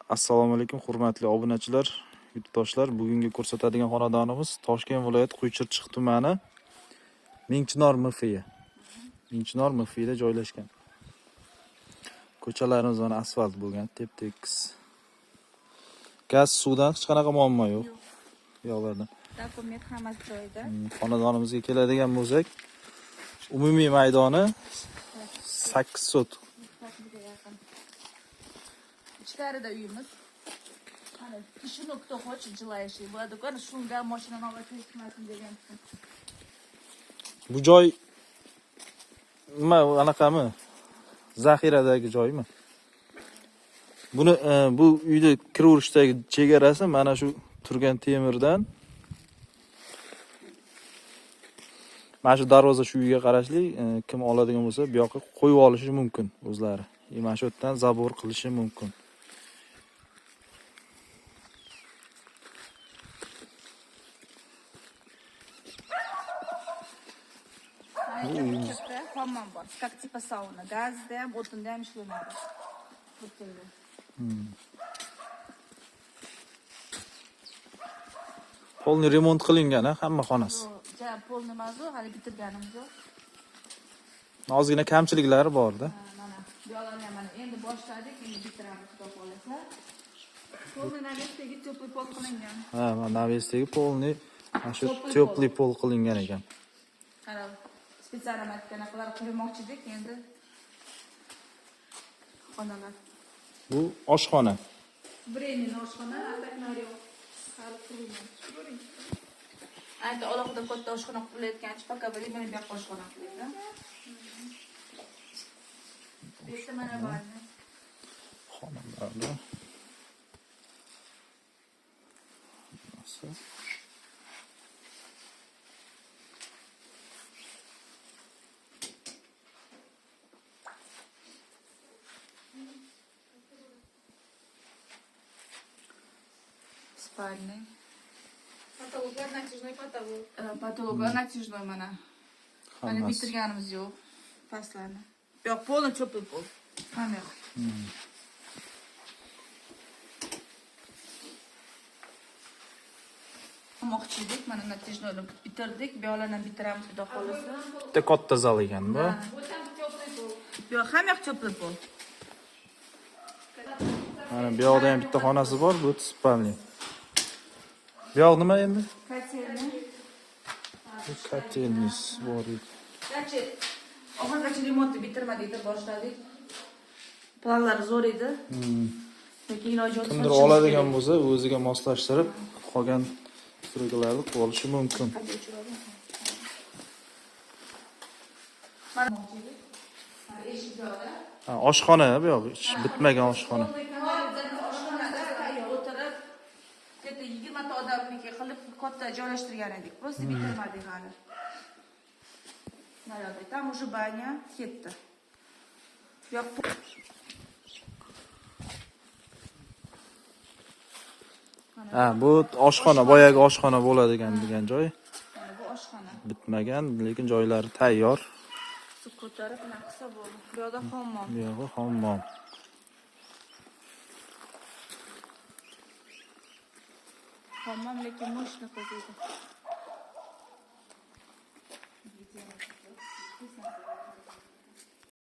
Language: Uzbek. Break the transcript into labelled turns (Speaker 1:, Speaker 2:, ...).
Speaker 1: Assalomu alaykum hurmatli obunachilar, yurtdoshlar. Bugungi ko'rsatadigan xonadonimiz Toshkent viloyati Quychirchiq tumani Mingchinor MFI. Mingchinor MFIda joylashgan. Ko'chalarimiz mana asfalt bo'lgan, tep-tekis. Gaz, suvdan hech qanaqa muammo yo'q. Yo'qlardan.
Speaker 2: Dokument hammasi joyida.
Speaker 1: Xonadonimizga keladigan bo'lsak, umumiy maydoni 8 sot.
Speaker 2: Ichkarida uyimiz. Mana kishini кто хочет желающий bo'ladi. Qani shunga mashinani olib ketmasin degan.
Speaker 1: Bu joy nima anaqami? Zaxiradagi joymi? Buni bu uyda kiraverishdagi chegarasi mana shu turgan temirdan mana shu darvoza shu uyga qarashli, kim oladigan bo'lsa, bu yoqqa qo'yib olishi mumkin o'zlari. Mana shu yerdan zabor qilishi mumkin.
Speaker 2: Hammam bor. Как типа sauna. Gazda ham, o'tinda ham ishlanadi.
Speaker 1: Polni remont qilingan, hamma xonasi.
Speaker 2: Ja, polni mazu hali bitirganimiz yo'q.
Speaker 1: Ozgina kamchiliklari bor-da.
Speaker 2: Mana, bu yoqlarni mana endi boshladik, endi bitiramiz xudo xolasa. Polni navesdagi teplый pol qilingan.
Speaker 1: Ha, mana navesdagi polni mana shu teplый pol qilingan ekan.
Speaker 2: Qarab, spetsial anaqa qilmoqchi edik, endi xonalar.
Speaker 1: Bu oshxona.
Speaker 2: Временный oshxona, так naryo. Hali qurilgan. Ko'ring. Ayta alohida katta oshxona qurilayotgancha, faqat временный bu oshxona qilingan. Besta mana barni.
Speaker 1: Xonalarda.
Speaker 2: Спальный. Потолок натяжной потолок. Потолок натяжной mana. Hali bitirganimiz yo'q. Pastlarni. Bu yoq polni teplый pol. Mana yoq. Moqchi edik, mana natijani bitirdik. Bu yoqlarni bitiramiz xudo xolasa.
Speaker 1: Bitta katta zal ekan bu.
Speaker 2: Bu yoq ham yoq teplый pol.
Speaker 1: Mana bu yoqda ham bitta xonasi bor, bu spalni. Bu yoq nima endi?
Speaker 2: Kotelni.
Speaker 1: Kotelnis bor edi.
Speaker 2: Garchi oxirgacha remontni bitirmadik deb boshladik. Planlar zo'r edi. Lekin iloji yo'q.
Speaker 1: Kimdir oladigan bo'lsa, o'ziga moslashtirib, qolgan strugalarni qilib olishi mumkin. Ha, oshxona bu yoq, bitmagan oshxona.
Speaker 2: O'tirib, katta 20 ta odamniki qilib katta joylashtirgan edik. Просто bitirmadik hali. Naryoqda tam уже banya ketdi. Yo'q.
Speaker 1: Ha, bu oshxona, boyagi oshxona bo'ladigan degan joy.
Speaker 2: Bu oshxona.
Speaker 1: Bitmagan, lekin joylari tayyor.
Speaker 2: Suv ko'tarib naqsa bo'ldi. Bu yoqda hammom.
Speaker 1: Bu yoqda hammom.
Speaker 2: Hammom lekin moshina qildi.